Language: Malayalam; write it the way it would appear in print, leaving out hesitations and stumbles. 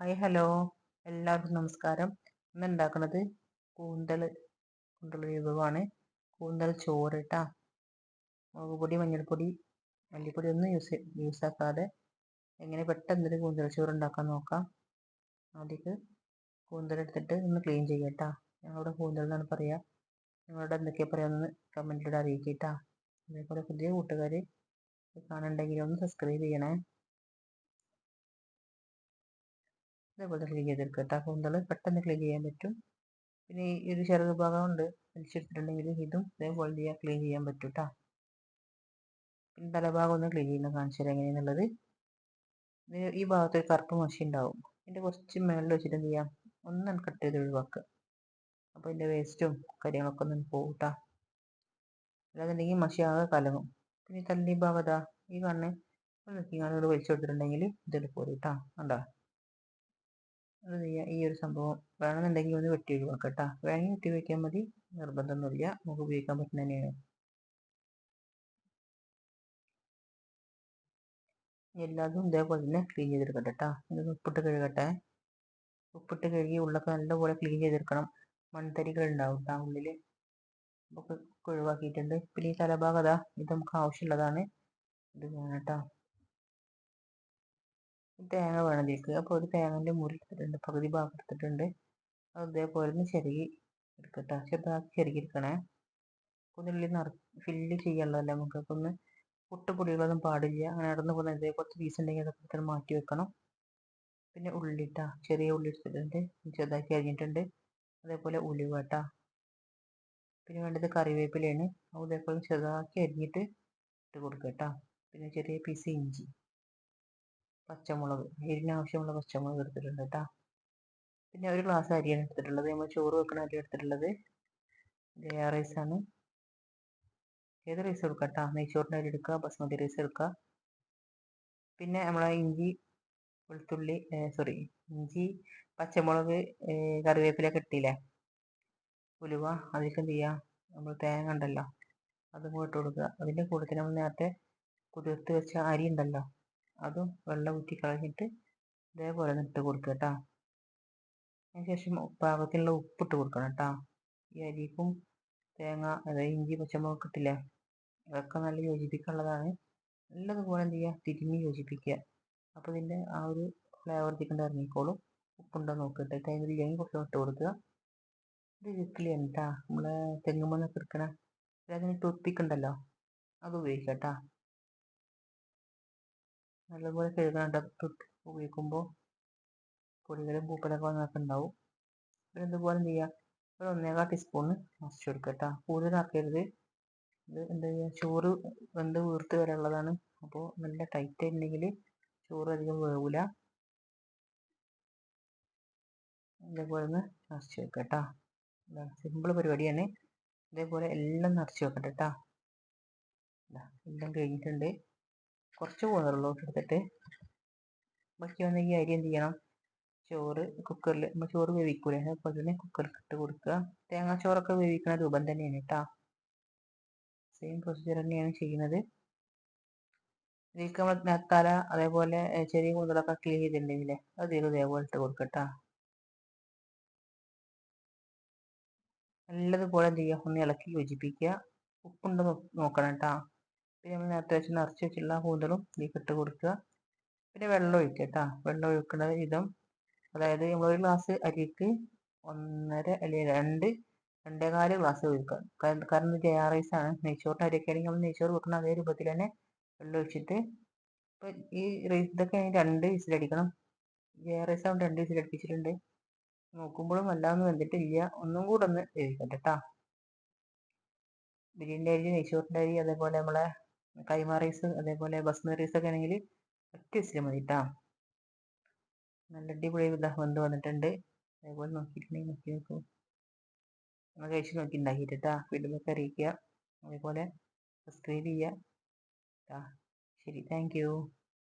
ഹായ് ഹലോ, എല്ലാവർക്കും നമസ്കാരം. ഇന്ന് ഉണ്ടാക്കുന്നത് കൂന്തൽ കൊണ്ടുള്ള വിഭവമാണ്. കൂന്തൽ ചോറ് കേട്ടാ. മുളക് പൊടി, മഞ്ഞൾപ്പൊടി, മല്ലിപ്പൊടി ഒന്നും യൂസ് ആക്കാതെ എങ്ങനെ പെട്ടെന്നൊരു കൂന്തൽ ചോറ് ഉണ്ടാക്കാൻ നോക്കാം. ആദ്യം കൂന്തൽ എടുത്തിട്ട് ഒന്ന് ക്ലീൻ ചെയ്യട്ടാ. ഞങ്ങളുടെ കൂന്തൽ എന്നാണ് പറയുക. നിങ്ങളുടെ എന്തൊക്കെയാ പറയാമെന്ന് കമൻറ്റിലൂടെ അറിയിക്കട്ടാ. അതേപോലെ പുതിയ കൂട്ടുകാർ കാണുന്നുണ്ടെങ്കിൽ ഒന്ന് സബ്സ്ക്രൈബ് ചെയ്യണേ. ഇതേപോലെ ക്ലീൻ ചെയ്തെടുക്കുക കേട്ടോ. കൂന്തൽ പെട്ടെന്ന് ക്ലീൻ ചെയ്യാൻ പറ്റും. പിന്നെ ഈ ഒരു ചെറു ഭാഗം ഉണ്ട് വലിച്ചെടുത്തിട്ടുണ്ടെങ്കിൽ ഇതും ഇതേപോലെ ക്ലീൻ ചെയ്യാൻ പറ്റും കേട്ടോ. പിന്നെ തലഭാഗം ഒന്ന് ക്ലീൻ ചെയ്യുന്ന കാണിച്ചു തരാം എങ്ങനെയാണെന്നുള്ളത്. ഈ ഭാഗത്ത് ഒരു കറുപ്പ് മഷി ഉണ്ടാവും. ഇതിൻ്റെ കുറച്ച് മേളിൽ വെച്ചിട്ട് എന്ത് ചെയ്യാം, ഒന്ന് കട്ട് ചെയ്ത് ഒഴിവാക്കുക. അപ്പോൾ ഇതിൻ്റെ വേസ്റ്റും കാര്യങ്ങളൊക്കെ ഒന്ന് പോകും കേട്ടോ. അല്ലാന്നുണ്ടെങ്കിൽ മഷി ആകെ കലങ്ങും. പിന്നെ ഈ തല്ലി ഭാഗത്താ ഈ കണ്ണ് നോക്കിങ്ങാണ്ട് വലിച്ചു കൊടുത്തിട്ടുണ്ടെങ്കിൽ ഇതിൽ പോരും കേട്ടോ. കണ്ടോ, അത് ചെയ്യാം. ഈ ഒരു സംഭവം വേണമെന്നുണ്ടെങ്കിൽ ഒന്ന് വെട്ടി ഒഴിവാക്കാം കേട്ടോ. വേണമെങ്കിൽ വെട്ടി വയ്ക്കാൻ മതി, നിർബന്ധമൊന്നുമില്ല. നമുക്ക് ഉപയോഗിക്കാൻ പറ്റുന്ന തന്നെയാണ്. എല്ലാതും ഇതേപോലെ തന്നെ ക്ലീൻ ചെയ്തെടുക്കട്ടെ കേട്ടോ. ഇത് ഉപ്പിട്ട് കഴുകട്ടെ. ഉപ്പിട്ട് കഴുകി ഉള്ളൊക്കെ നല്ലപോലെ ക്ലീൻ ചെയ്തെടുക്കണം. മൺതരികൾ ഉണ്ടാവും കേട്ടോ ഉള്ളിൽ. നമുക്ക് ഒഴിവാക്കിയിട്ടുണ്ട്. പിന്നെ ഈ തലഭാഗം അതാ, ഇത് നമുക്ക് ആവശ്യമുള്ളതാണ്. ഇത് വേണം കേട്ടോ. തേങ്ങ വേണം ഇതിലേക്ക്. അപ്പോൾ ഒരു തേങ്ങൻ്റെ മുറി എടുത്തിട്ടുണ്ട്, പകുതി ഭാഗം എടുത്തിട്ടുണ്ട്. അത് ഇതേപോലെ ഒന്ന് ചെറുകി എടുക്കട്ടെ. ചെറുതാക്കി ചെറുകി എടുക്കണേ. ഒന്നുള്ളിൽ ഫില്ല് ചെയ്യാനുള്ളതല്ല നമുക്ക്. അപ്പോൾ ഒന്ന് പൊടികളൊന്നും പാടില്ല. അങ്ങനെ നടന്നു പോകുന്ന ഇതേപോലത്തെ പീസ് ഉണ്ടെങ്കിൽ അതൊക്കെ മാറ്റി വെക്കണം. പിന്നെ ഉള്ളിട്ടാ, ചെറിയ ഉള്ളി എടുത്തിട്ടുണ്ട്, ചെറുതാക്കി അരിഞ്ഞിട്ടുണ്ട്. അതേപോലെ ഉലുവട്ടാ. പിന്നെ വേണ്ടത് കറിവേപ്പിലയാണ്. അതേപോലെ ചെറുതാക്കി അരിഞ്ഞിട്ട് ഇട്ട് കൊടുക്കുക കേട്ടോ. പിന്നെ ചെറിയ പീസ് ഇഞ്ചി, പച്ചമുളക്, എരിവിനാവശ്യമുള്ള പച്ചമുളക് എടുത്തിട്ടുണ്ട് കേട്ടോ. പിന്നെ ഒരു ഗ്ലാസ് അരിയാണ് എടുത്തിട്ടുള്ളത്. നമ്മൾ ചോറ് വെക്കുന്ന അരി എടുത്തിട്ടുള്ളത് ജയ റൈസാണ്. ഏത് റൈസ് എടുക്കുക കേട്ടോ. നെയ്ച്ചോറിൻ്റെ അരി എടുക്കുക, ബസ്മതി റൈസ് എടുക്കുക. പിന്നെ നമ്മളെ ഇഞ്ചി, വെളുത്തുള്ളി, ഇഞ്ചി, പച്ചമുളക്, കറിവേപ്പിലൊക്കെ ഇട്ടില്ലേ, ഉലുവ, അതിലേക്ക് എന്ത് ചെയ്യുക, നമ്മൾ തേങ്ങ ഉണ്ടല്ലോ അതും കൂടെ ഇട്ട് കൊടുക്കുക. അതിൻ്റെ കൂട്ടത്തിൽ നമ്മൾ നേരത്തെ കുതിർത്ത് വെച്ച അരി ഉണ്ടല്ലോ അതും വെള്ളം ഊറ്റി കളഞ്ഞിട്ട് ഇതേപോലെ ഇട്ട് കൊടുക്കുക കേട്ടോ. അതിനുശേഷം പാകത്തിനുള്ള ഉപ്പിട്ട് കൊടുക്കണം കേട്ടോ. ഈ അരിക്കും തേങ്ങ, അതായത് ഇഞ്ചി, പച്ചമുളക് ഇട്ടില്ലേ, അതൊക്കെ നല്ല യോജിപ്പിക്കാനുള്ളതാണ്. നല്ലതുപോലെ എന്ത് ചെയ്യുക, തിരുമ്മി യോജിപ്പിക്കുക. അപ്പോൾ ഇതിൻ്റെ ആ ഒരു ഫ്ലേവർ ഇതിക്കൊണ്ട് ഇറങ്ങിക്കോളും. ഉപ്പുണ്ടോ നോക്കിയിട്ട് ടൈമില്ലെങ്കിൽ കുറച്ച് ഇട്ട് കൊടുക്കുക. ഇത് ഇഡ്ഡലിയാണ് കേട്ടോ. നമ്മളെ തെങ്ങുമെന്നൊക്കെ എടുക്കണ അതിന് ടൂത്ത് ഉണ്ടല്ലോ, അത് ഉപയോഗിക്കാം കേട്ടോ. നല്ലപോലെ കഴുകണം ടൂത്ത് ഉപയോഗിക്കുമ്പോൾ. പൊടികളും പൂപ്പലൊക്കെ വന്നൊക്കെ ഉണ്ടാവും. പിന്നെ ഇതുപോലെ എന്ത് ചെയ്യുക, ഒരു 1.25 ടീസ്പൂണ് മറിച്ച് കൊടുക്കുക കേട്ടോ. കൂടുതൽ ആക്കരുത്. ഇത് എന്താ ചെയ്യുക, ചോറ് വെന്ത് വീർത്ത് വരാനുള്ളതാണ്. അപ്പോൾ നല്ല ടൈറ്റ് ആയിട്ടുണ്ടെങ്കിൽ ചോറ് അധികം വേവില്ല. ഇതേപോലെ ഒന്ന് നിറച്ച് വെക്കുക കേട്ടോ. സിമ്പിൾ പരിപാടിയാണ്. ഇതേപോലെ എല്ലാം നിറച്ച് വെക്കട്ടെ കേട്ടോ. എല്ലാം കഴിഞ്ഞിട്ടുണ്ട്. കുറച്ച് പോകുന്നുള്ളൂ എടുത്തിട്ട്. ബാക്കി വന്ന ഈ അരി എന്ത് ചെയ്യണം, ചോറ് കുക്കറിൽ, നമ്മൾ ചോറ് വേവിക്കൂലേ അതുപോലെ തന്നെ കുക്കറിൽ ഇട്ട് കൊടുക്കുക. തേങ്ങാച്ചോറൊക്കെ വേവിക്കുന്ന രൂപം തന്നെയാണ് കേട്ടോ. സെയിം പ്രൊസീജിയർ തന്നെയാണ് ചെയ്യുന്നത്. ഇതിലേക്ക് നമ്മൾ തല അതേപോലെ ചെറിയ കൂന്തലൊക്കെ ക്ലീൻ ചെയ്തിട്ടുണ്ടെങ്കിലേ അത് ഇതേപോലെ ഇട്ട് കൊടുക്കട്ടോ. നല്ലതുപോലെ എന്ത് ചെയ്യുക, ഒന്ന് ഇളക്കി യോജിപ്പിക്കുക. ഉപ്പുണ്ട് നോക്കണം കേട്ടോ. പിന്നെ നമ്മൾ നേരത്തെ വെച്ച് നിറച്ച് വെച്ചുള്ള കൂന്തലും ഇതിലേക്ക് ഇട്ട് കൊടുക്കുക. പിന്നെ വെള്ളം ഒഴിക്കുക കേട്ടോ. വെള്ളം ഒഴിക്കുന്ന വിധം, അതായത് നമ്മൾ ഒരു ഗ്ലാസ് അരിക്ക് 1.5 അല്ലെങ്കിൽ 2-2.25 ഗ്ലാസ് ഒഴിക്കുക. കാരണം ഇത് ജയ റൈസാണ്. നെയ്ച്ചോറിൻ്റെ അരിയൊക്കെ ആണെങ്കിൽ നമ്മൾ നെയ്ച്ചോറ് വെക്കുന്ന അതേ രൂപത്തിൽ തന്നെ വെള്ളം ഒഴിച്ചിട്ട്, ഇപ്പം ഈ റൈസ് ഇതൊക്കെ 2 വിസിലടിക്കണം. ജയ റൈസ് ആവുമ്പോൾ 2 വിസിലടിപ്പിച്ചിട്ടുണ്ട്. നോക്കുമ്പോഴും വല്ലാതൊന്നും വെന്തിട്ടില്ല. ഒന്നും കൂടെ ഒന്ന് വേവിക്കട്ടെ കേട്ടോ. ബിരിയാണി അരി, നെയ്ച്ചോറിൻ്റെ അരി, അതേപോലെ നമ്മളെ കൈമ റൈസ്, അതേപോലെ ബസ്മതി റൈസ് ഒക്കെ ആണെങ്കിൽ 1 വിസിൽ മതി കേട്ടോ. നല്ല അടിപൊളി വെന്ത് വന്നിട്ടുണ്ട്. അതേപോലെ നോക്കിയിട്ടുണ്ടെങ്കിൽ നോക്കി നോക്കൂ. നമ്മൾ കഴിച്ച് നോക്കി ഉണ്ടാക്കിയിട്ട് കേട്ടോ. വീട്ടിലൊക്കെ അറിയിക്കുക. അതേപോലെ സബ്സ്ക്രൈബ് ചെയ്യുക കേട്ടോ. ശരി, താങ്ക് യു.